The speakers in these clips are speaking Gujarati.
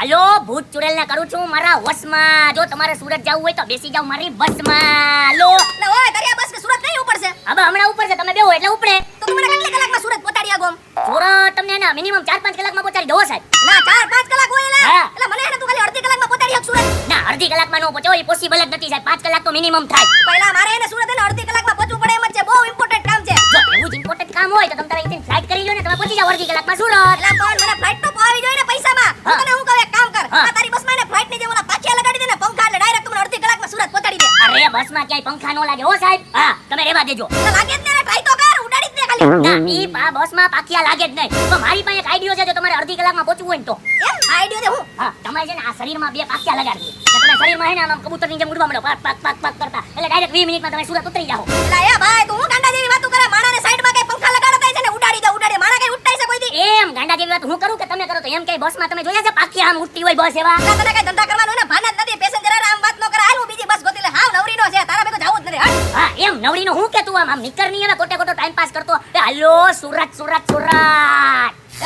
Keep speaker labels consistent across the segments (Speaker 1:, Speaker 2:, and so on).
Speaker 1: હલો ભૂત ચુડેલને કરું છું મારા વશમાં. જો તમારે સુરત જવું હોય તો બેસી જાવ મારી બસમાં. લો
Speaker 2: એટલે ઓય તારી આ બસ કે સુરત નહીં ઉપડશે?
Speaker 1: હવે હમણાં ઉપર છે, તમે બેહો એટલે ઉપડે.
Speaker 2: તો તું મને કેટલા કલાકમાં સુરત પહોંચાડી આ ગોમ?
Speaker 1: સુરત તમને ના મિનિમમ 4-5 કલાકમાં પહોંચાડી દો સાહેબ.
Speaker 2: ના 4-5 કલાક હોય એલા.
Speaker 1: હા.
Speaker 2: એટલે મને એને તું ખાલી અડધી કલાકમાં પહોંચાડી આપ સુરત.
Speaker 1: ના અડધી કલાકમાં નો પહોંચો, એ પોસિબલ જ નથી સાહેબ. 5 કલાક તો મિનિમમ થાય.
Speaker 2: પહેલા મારે એને સુરત એને અડધી કલાકમાં પહોંચવું પડે એમ જ છે. બહુ ઇમ્પોર્ટન્ટ કામ છે.
Speaker 1: જો એવું જ ઇમ્પોર્ટન્ટ કામ હોય તો તમે તારે અહીંથી ફ્લાઇટ કરી લો ને, તમે પહોંચી જાવ અડધી કલાકમાં સુરત.
Speaker 2: એટલે પણ મને ફ્લાઇટ તો પોહાવી જોઈએ ને પૈસામાં.
Speaker 1: હા.
Speaker 2: હું તને હું કહું એક કામ કર.
Speaker 1: હા.
Speaker 2: આ તારી બસમાં એને ફ્લાઇટ ની જેમ ઓલા પાછિયા લગાડી દે ને પંખા, એટલે ડાયરેક્ટ તું મને અડધી કલાકમાં સુરત પહોંચાડી દે.
Speaker 1: અરે બસમાં ક્યાંય પંખા નો લાગે હો સાહેબ. હા તમે રહેવા દેજો.
Speaker 2: એટલે લાગે જ ને ટ્રાય તો કર, ઉડાડી જ દે ખાલી.
Speaker 1: ના ઈ બસમાં પાખિયા લાગે જ નહીં. તો મારી પાસે એક આઈડિયો છે, જો તમારે અડધી કલાકમાં પહોંચવું હોય ને તો.
Speaker 2: એમ આઈડિયો દે હું.
Speaker 1: હા તમારે છે ને આ શરીરમાં 2 પાખિયા લગાડી દો. એટલે તમે શરીરમાં હે ને આમ કબૂતરની જેમ ઉડવા માંડો, પાક પાક પાક પાક કરતા. એટલે ડાયરેક્ટ 20 મિનિટમાં તમે સુરત ઉતરી જાઓ.
Speaker 2: એટલે એ ભાઈ તું હું ગાંડા જેવી વાતો કરે? માણાને સાઈડમાં કઈ પંખા લગાડતા છે ને ઉડાડી દે ઉડાડી. માણા કઈ ઉડતાય છે કોઈ દી?
Speaker 1: એમ ગાંડા જેવી વાત હું કરું કે તમે કરો? તો એમ કઈ બસમાં તમે જોયા છે પાખિયા આમ ઉડતી હોય બસ એવા?
Speaker 2: ના તને કઈ ધંધા કરવાનો ને ભાન જ નથી. પેસેન્જર આમ વાત ન કરે. હાલ હું બીજી બસ ગોતી લે. હાવ નવરીનો છે, તારા ભેગો જાવું જ નથી. હાલ.
Speaker 1: હા એમ નવરીનો હું કે તું આમ નિકર ની હવે ખોટે ખોટો ટાઈમ પાસ કરતો. એ હાલો સુરત સુરત સુરત.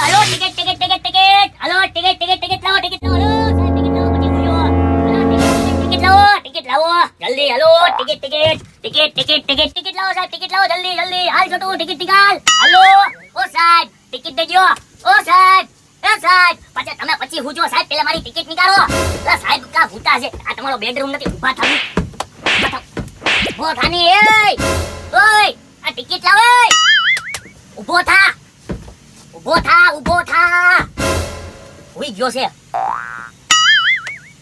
Speaker 1: હાલો ટિકિટ ટિકિટ ટિકિટ ટિકિટ. હાલો ટિકિટ ટિકિટ ટિકિટ લાવો ટિકિટ લાવો. હાલો સાહેબ ટિકિટ લાવો પછી બોલ્યો. હાલો ટિકિટ લાવો ટિકિટ લાવો જલ્દી. હાલો ticket ticket ticket ticket ticket ticket લાવો સાહેબ ટિકિટ લાવો જલ્દી જલ્દી. હાલ છોટું ટિકિટ નિકાલ. હાલો ઓ સાહેબ ટિકિટ દેજો. ઓ સાહેબ એ સાહેબ પછી તમે પછી હુજો સાહેબ, પેલા મારી ટિકિટ નિકાળો. એ સાહેબ કા ભૂતા છે? આ તમારો બેડરૂમ નથી. ઊભા થાવ ઊભા થાવ. ઊભો થાની એ ઓય આ ટિકિટ લાવ. ઊભો થા ઊભો થા ઊભો થા. હુઈ ગયો છે?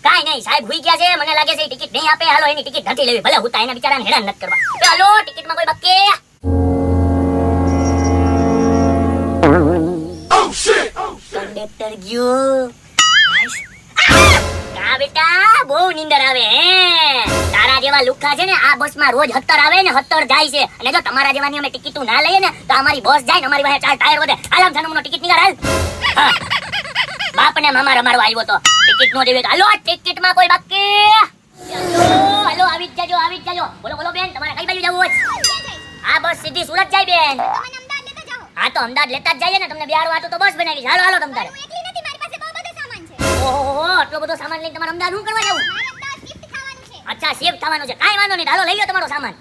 Speaker 1: કાઈ નહીં સાહેબ હુઈ ગયા છે. મને લાગે છે ટિકિટ નહીં આપે. હાલો એની ટિકિટ નથી લેવી. ભલે હુતા એના બિચારાને હેરાન નથી કરવા. એ હાલો ટિકિટમાં કોઈ બકે. કંડક્ટર ગયો. કા બેટા બહુ નીંદર આવે હે? તારા જેવા લુખ્ખા છે ને આ બસમાં રોજ 70 આવે ને 70 જાય છે. અને જો તમારા જેવાની અમે ટિકિટો ના લઈએ ને તો અમારી બસ જાય ને અમારી પાસે 4 ટાયર વધે. આલામ થાનમનો ટિકિટ નીકળ હાલ. હા. બાપને મામા રમાડવા આવ્યો તો ટિકિટ નો દેવે. હાલો ટિકિટમાં કોઈ બાકી? હાલો આવી જ જાજો આવી જ જાજો. બોલો બોલો બેન તમારે કઈ બાજુ જવું હોય? આ બસ સીધી સુરત જાય બેન. હા તો અમદાવાદ લેતા જ જઈએ ને. તમને બિહાર વાતો તો બસ બનાવી. હાલો હાલો તમ તારે. ઓહો આટલો બધો સામાન લઈને તમારે અમદાવાદ શું કરવા જવું? અચ્છા શિફ્ટ થવાનું છે. કાઈ વાંધો નહીં. હાલો લઈ લો તમારો સામાન.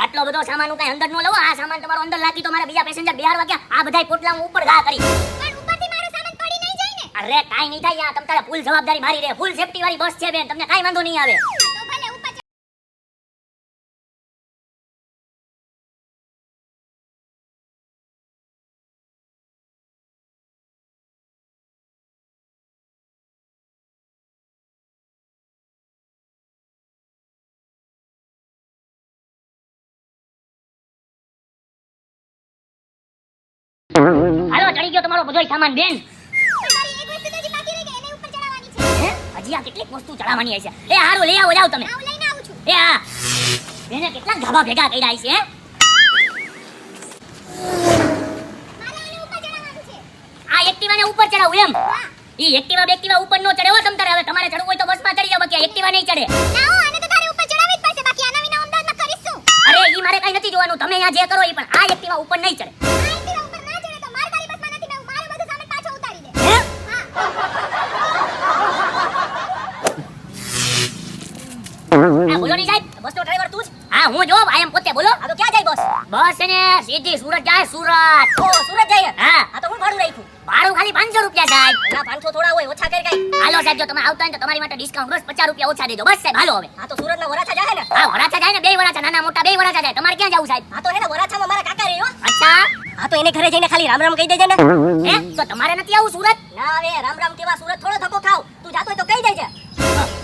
Speaker 1: આટલો બધો સામાન હું કઈ અંદર નો લઉં. આ સામાન તમારો અંદર લાગી તો મારા બીજા પેસેન્જર બિહાર વાગ્યા. આ બધાય પોટલા હું ઉપર ઘા કરી. અરે કાઈ નહીં થાય. તમ તારે ફૂલ જવાબદારી મારી રહે. ફૂલ સેફટી વાળી બસ છે બેન. તમને કાઈ વાંધો નહીં આવે. હાલો ચડી ગયો તમારો બધોય સામાન બેન. હે? હજી આ કેટલીક વસ્તુ ચડાવવાની છે. એ હારું લઈ આવો જાવ તમે. એ હા બેને કેટલા ધાબા ભેગા કર્યા છે. આ એક્ટિવાને ઉપર ચડાવું એમ? ઈ એક્ટિવા ઉપર નો ચડે હો તમ તારે. હવે તમારે ચડવું હોય તો બસમાં ચડી જાવ, બાકી એક્ટિવા નહીં ચડે. અરે ઈ મારે કઈ નથી જોવાનું. તમે અહીંયા જે કરો ઈ, પણ આ એક્ટિવા ઉપર નહીં ચડે. હે? હા બોલો ની સાહેબ. બસનો ડ્રાઈવર તું જ? હા હું જો આઈ એમ પોતે. બોલો.
Speaker 2: આ તો ક્યાં જાય બસ?
Speaker 1: બસ છે ને સીધી સુરત જાય. સુરત.
Speaker 2: ઓ સુરત જાય?
Speaker 1: હા
Speaker 2: આ તો હું ભાડું રાખ્યું.
Speaker 1: ભાડું ખાલી 500 રૂપિયા સાહેબ.
Speaker 2: ના 500 થોડા હોય, ઓછા કર કઈ.
Speaker 1: હાલો સાહેબ જો તમે આવતા હોય તો તમારી માટે ડિસ્કાઉન્ટ બસ 50 રૂપિયા ઓછા દેજો. બસ સાહેબ હાલો હવે.
Speaker 2: આ તો સુરતના વરાછા જાય ને?
Speaker 1: હા વરાછા જાય ને. 2 વરાછા નાના મોટા 2 વરાછા જાય. તમારે ક્યાં જવું સાહેબ?
Speaker 2: આ તો હે ને વરાછામાં મારા કાકા રહે હો.
Speaker 1: અચ્છા
Speaker 2: આ તો એને ઘરે જઈને ખાલી રામ રામ કહી દેજે ને.
Speaker 1: હે તો તમારે નથી આવું સુરત?
Speaker 2: ના હવે રામ રામ કેવા સુરત થોડો ધક્કો ખાવ. તું જાતો હોય તો કહી દેજે.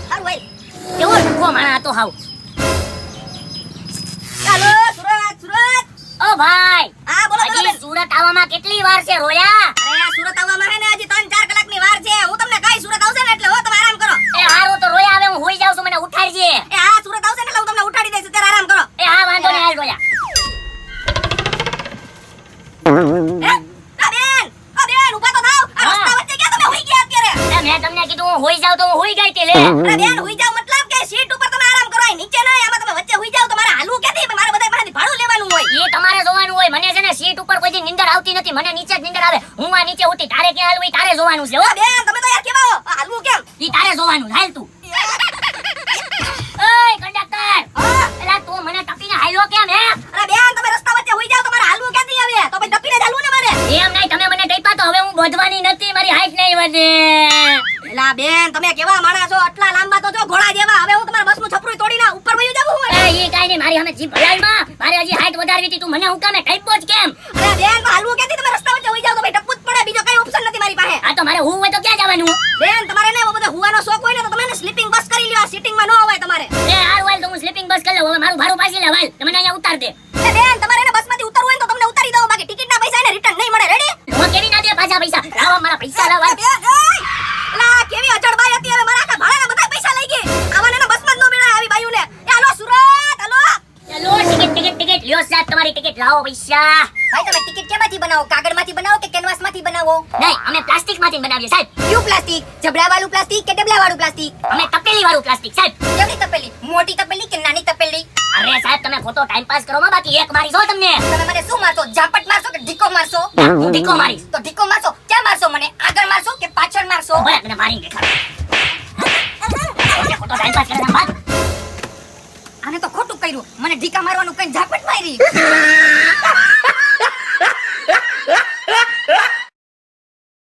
Speaker 2: સારું ભાઈ.
Speaker 1: કેવો ડખો માણા હતો હાવ.
Speaker 2: ચાલો સુરત સુરત.
Speaker 1: ઓ ભાઈ
Speaker 2: હા બોલો બોલો
Speaker 1: હજી
Speaker 2: બેન.
Speaker 1: સુરત આવવામાં કેટલી વાર છે રોયા?
Speaker 2: અરે આ સુરત આવવામાં હે ને હજી 3-4 કલાકની વાર છે. હું તમને કઈ સુરત આવશે ને એટલે હો તમે આરામ કરો.
Speaker 1: એ હારું તો રોયા હવે હું હોઈ જાઉં છું. મને ઉઠાડજે.
Speaker 2: એ હા સુરત આવશે ને એટલે હું તમને ઉઠાડી દઈશ. ત્યારે આરામ કરો.
Speaker 1: એ હા વાંધો નહીં હાલ રોયા.
Speaker 2: હે? આ બેન ઊભા તો થાવ. આ
Speaker 1: હા.
Speaker 2: રસ્તા વચ્ચે ક્યાં તમે હોઈ ગયા અત્યારે?
Speaker 1: એ મેં તમને કીધું હું હોઈ જાઉં તો હું હોઈ ગઈ તે લે.
Speaker 2: અરે બેન હોઈ જાવ મતલબ કે સીટ ઉપર તમે આરામ કરો. અહીં નીચે નહીં. આમાં તમે વચ્ચે હોઈ જાવ તો મારે હાલવું ક્યાંથી? મારે બધા પાસેથી ભાડું લેવાનું હોય.
Speaker 1: એ તમારે જોવાનું હોય. મને છે ને સીટ ઉપર કોઈ દી નીંદર આવતી નથી. મને નીચે જ નીંદર આવે. હું આ નીચે ઉઠી તારે ક્યાં હાલવું ઈ તારે જોવાનું છે હો.
Speaker 2: બેન તમે તો યાર કેવા હો? આ હાલવું કેમ?
Speaker 1: ઈ તારે જોવાનું. હાલ તું. ઓય કંડક્ટર.
Speaker 2: હા?
Speaker 1: એલા તું મને ટપીને હાલ્યો કેમ હે?
Speaker 2: અરે બેન તમે રસ્તા વચ્ચે હોઈ જાવ તો મારે હાલવું ક્યાંથી આવે? તો પછી ડપીને જ હાલવું ને મારે.
Speaker 1: એમ નહીં, તમે મને ટપ્યા તો હવે હું બોધવાની નથી. મારી હાઈટ નહીં વધે.
Speaker 2: એલા બેન તમે કેવા માણસ છો? આટલા લાંબા તો જો ઘોડા જેવા. હવે હું તમારા બસનું છપરું તોડીને ઉપર વયું જાવું હોય.
Speaker 1: એ ઈ કાઈ નહીં, મારી સામે જીભ હલાવમાં. મારે હજી હાઈટ વધારવી હતી. તું મને હું કામે ટપ્યો જ કેમ?
Speaker 2: અરે બેન તો હાલવું ક્યાંથી? તમે રસ્તા વચ્ચે હોઈ જાવ તો ભાઈ ટપવું જ પડે. બીજો કઈ ઓપ્શન નથી મારી પાસે.
Speaker 1: આ તો મારે હું હોય તો ક્યાં જવાનું?
Speaker 2: બેન તમારે ને એવો બધો હુવાનો શોખ હોય ને તો તમે ને સ્લીપિંગ બસ કરી લ્યો. આ સીટિંગમાં ન હોવાય તમારે.
Speaker 1: એ હાર વાલ તો હું સ્લીપિંગ બસ કરી લઉં. હવે મારું ભાડું પાછી લે વાલ. તમે મને અહીંયા ઉતાર દે.
Speaker 2: એ બેન તમારે ને બસમાંથી ઉતરવું હોય ને તો તમને ઉતારી દઉં. બાકી ટિકિટના પૈસા એને રિટર્ન નહીં મળે. રેડી?
Speaker 1: હું કેવી ના દે પાછા પૈસા. લાવો મારા પૈસા લાવો.
Speaker 2: બેન ઓય! એલા કેવી અજડબાઈ હતી. હવે મારા આખા ભાડાના બધા પૈસા લઈ ગઈ. આવાને ને બસમાં જ ન મેળાય આવી બાયુને. એ હાલો સુરત હાલો.
Speaker 1: ચાલો ટિકિટ લ્યો સાહેબ, તમારી ટિકિટ લાવો પૈસા.
Speaker 2: ભાઈ તમે ટિકિટ કેમાંથી બનાવો? કાગળમાંથી બનાવો કે કેનવાસમાંથી બનાવો?
Speaker 1: નહીં, અમે પ્લાસ્ટિક માંથી બનાવીએ સાહેબ.
Speaker 2: ક્યુ પ્લાસ્ટિક? જબડાવાળું પ્લાસ્ટિક કે ડબલાવાળું પ્લાસ્ટિક?
Speaker 1: અમે તપેલી વાળું પ્લાસ્ટિક સાહેબ.
Speaker 2: કેવડી તપેલી? મોટી તપેલી કે નાની તપેલી?
Speaker 1: અરે સાહેબ તમે ખોટો ટાઈમ પાસ કરો માં. બાકી એક મારી જો તમને.
Speaker 2: તમે મને શું મારશો? ઝાપટ મારશો કે ઢીકો મારશો?
Speaker 1: હું ઢીકો મારીશ.
Speaker 2: તો ઢીકો મારશો ક્યાં મારશો? મને આગળ મારશો કે પાછળ મારશો?
Speaker 1: બરાબર, તને મારીને દેખાડો. ખોટો ટાઈમ પાસ કરે છે બાદ.
Speaker 2: આને તો ખોટું કર્યું. મને ઢીકા મારવાનું કઈ ઝાપટ મારી.